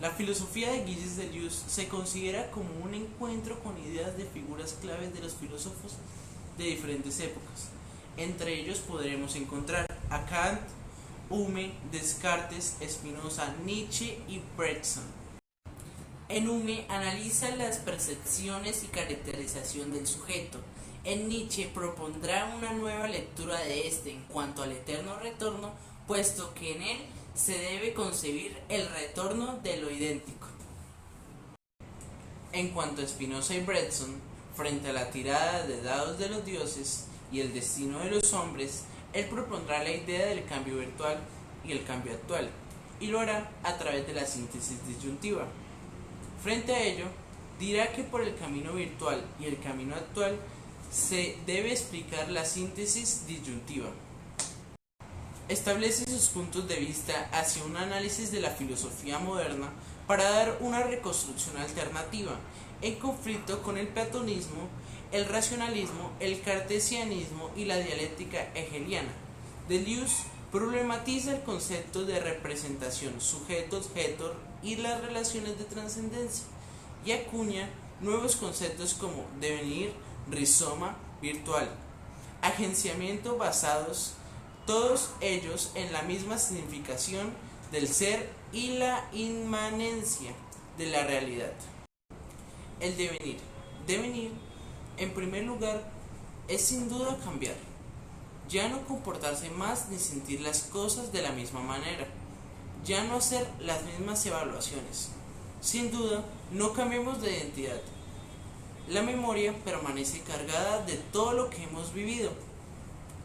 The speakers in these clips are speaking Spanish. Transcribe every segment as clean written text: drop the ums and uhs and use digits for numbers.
La filosofía de Gilles Deleuze se considera como un encuentro con ideas de figuras claves de los filósofos de diferentes épocas. Entre ellos podremos encontrar a Kant, Hume, Descartes, Spinoza, Nietzsche y Bergson. En Hume analiza las percepciones y caracterización del sujeto. En Nietzsche propondrá una nueva lectura de este en cuanto al eterno retorno, puesto que en él se debe concebir el retorno de lo idéntico. En cuanto a Spinoza y Bergson, frente a la tirada de dados de los dioses y el destino de los hombres, él propondrá la idea del cambio virtual y el cambio actual, y lo hará a través de la síntesis disyuntiva. Frente a ello, dirá que por el camino virtual y el camino actual se debe explicar la síntesis disyuntiva. Establece sus puntos de vista hacia un análisis de la filosofía moderna para dar una reconstrucción alternativa, en conflicto con el platonismo, el racionalismo, el cartesianismo y la dialéctica hegeliana. Deleuze problematiza el concepto de representación sujeto-objeto y las relaciones de trascendencia, y acuña nuevos conceptos como devenir, rizoma, virtual, agenciamiento basados todos ellos en la misma significación del ser y la inmanencia de la realidad. El devenir. Devenir, en primer lugar, es sin duda cambiar. Ya no comportarse más ni sentir las cosas de la misma manera. Ya no hacer las mismas evaluaciones. Sin duda, no cambiamos de identidad. La memoria permanece cargada de todo lo que hemos vivido.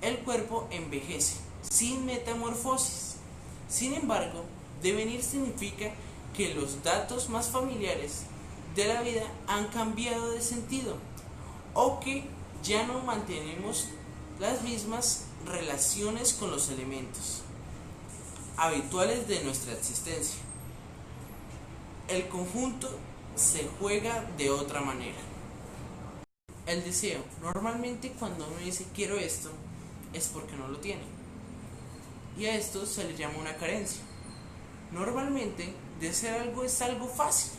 El cuerpo envejece, sin metamorfosis. Sin embargo, devenir significa que los datos más familiares de la vida han cambiado de sentido, o que ya no mantenemos las mismas relaciones con los elementos habituales de nuestra existencia. El conjunto se juega de otra manera. El deseo. Normalmente cuando uno dice quiero esto, es porque no lo tiene. Y a esto se le llama una carencia. Normalmente, desear algo es algo fácil.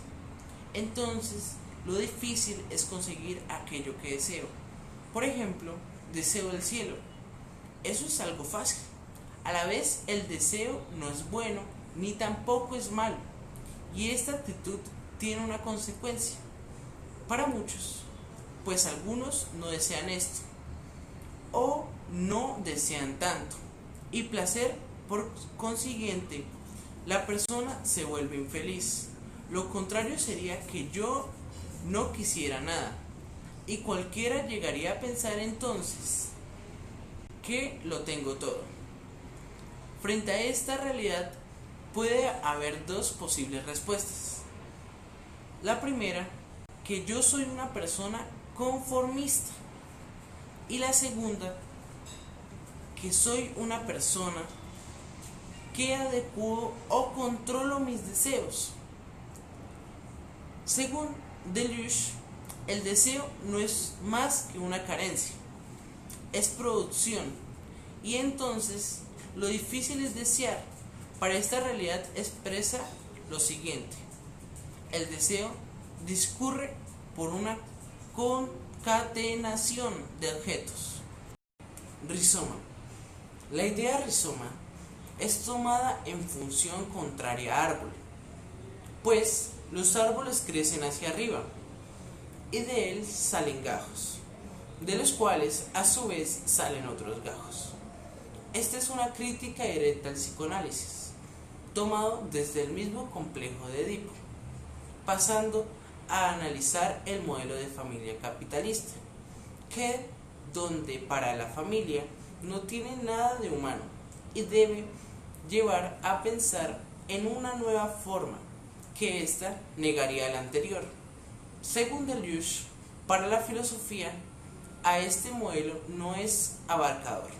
Entonces, lo difícil es conseguir aquello que deseo. Por ejemplo, deseo el cielo. Eso es algo fácil. A la vez, el deseo no es bueno, ni tampoco es malo. Y esta actitud tiene una consecuencia. Para muchos, pues algunos no desean esto, o no desean tanto, y placer, por consiguiente, la persona se vuelve infeliz. Lo contrario sería que yo no quisiera nada, y cualquiera llegaría a pensar entonces que lo tengo todo. Frente a esta realidad puede haber dos posibles respuestas. La primera, que yo soy una persona conformista, y la segunda, que soy una persona que adecuo o controlo mis deseos. Según Deleuze, el deseo no es más que una carencia, es producción, y entonces lo difícil es desear. Para esta realidad expresa lo siguiente: el deseo discurre por una concatenación de objetos. Rizoma. La idea rizoma es tomada en función contraria a árbol, pues los árboles crecen hacia arriba y de él salen gajos, de los cuales a su vez salen otros gajos. Esta es una crítica directa al psicoanálisis, tomado desde el mismo complejo de Edipo, pasando a analizar el modelo de familia capitalista, que donde para la familia no tiene nada de humano y debe llevar a pensar en una nueva forma, que ésta negaría la anterior. Según Deleuze, para la filosofía, a este modelo no es abarcador.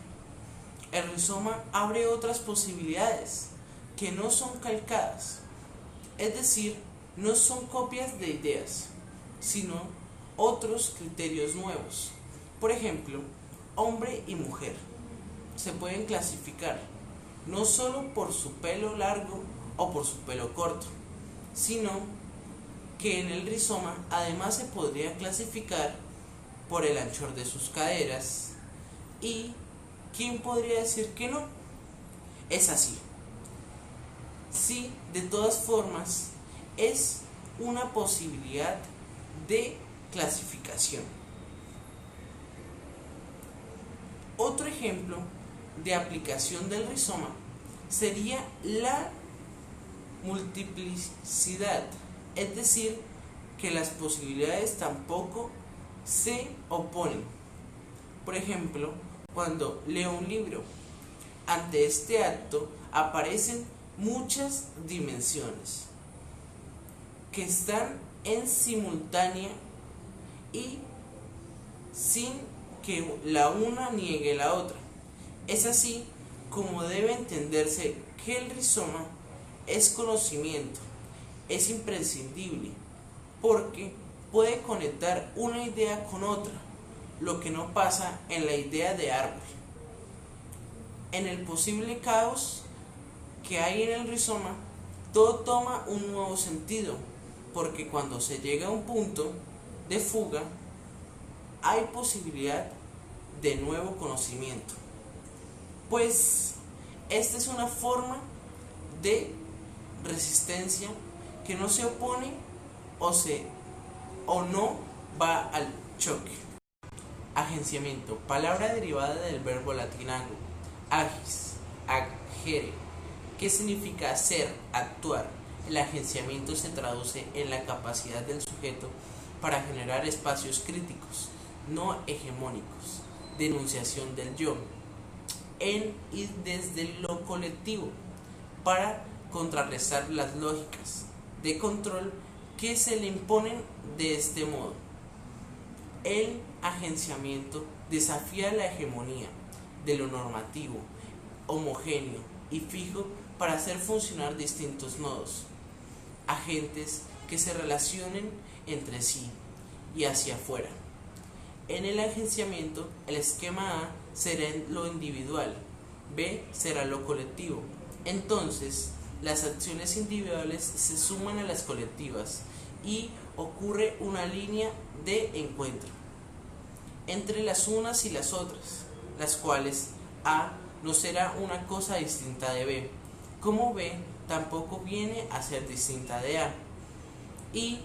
El rizoma abre otras posibilidades que no son calcadas, es decir, no son copias de ideas, sino otros criterios nuevos. Por ejemplo, hombre y mujer se pueden clasificar no solo por su pelo largo o por su pelo corto, sino que en el rizoma además se podría clasificar por el anchor de sus caderas. ¿Y quién podría decir que no? Es así. Sí, de todas formas, es una posibilidad de clasificación. Otro ejemplo de aplicación del rizoma sería la multiplicidad, es decir, que las posibilidades tampoco se oponen. Por ejemplo, cuando leo un libro, ante este acto aparecen muchas dimensiones que están en simultánea y sin que la una niegue la otra. Es así como debe entenderse que el rizoma es conocimiento, es imprescindible, porque puede conectar una idea con otra, lo que no pasa en la idea de árbol. En el posible caos que hay en el rizoma, todo toma un nuevo sentido, porque cuando se llega a un punto de fuga, hay posibilidad de nuevo conocimiento. Pues esta es una forma de resistencia que no se opone o no va al choque. Agenciamiento, palabra derivada del verbo latinago agis, agere, que significa hacer, actuar. El agenciamiento se traduce en la capacidad del sujeto para generar espacios críticos, no hegemónicos, de enunciación del yo, en y desde lo colectivo, para contrarrestar las lógicas de control que se le imponen de este modo. El agenciamiento desafía la hegemonía de lo normativo, homogéneo y fijo para hacer funcionar distintos nodos, agentes que se relacionen entre sí y hacia afuera. En el agenciamiento, el esquema A será lo individual, B será lo colectivo. Entonces, las acciones individuales se suman a las colectivas y ocurre una línea de encuentro entre las unas y las otras, las cuales A no será una cosa distinta de B, como B tampoco viene a ser distinta de A. Y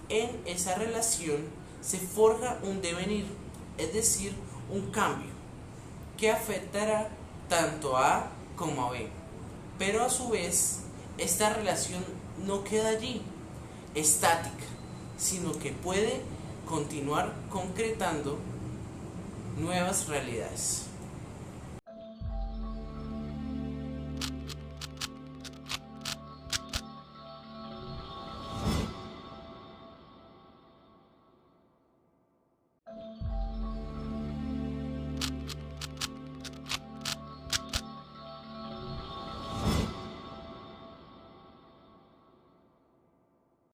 en esa relación se forja un devenir, es decir, un cambio, que afectará tanto a A como a B. Pero a su vez, esta relación no queda allí, estática, sino que puede continuar concretando nuevas realidades.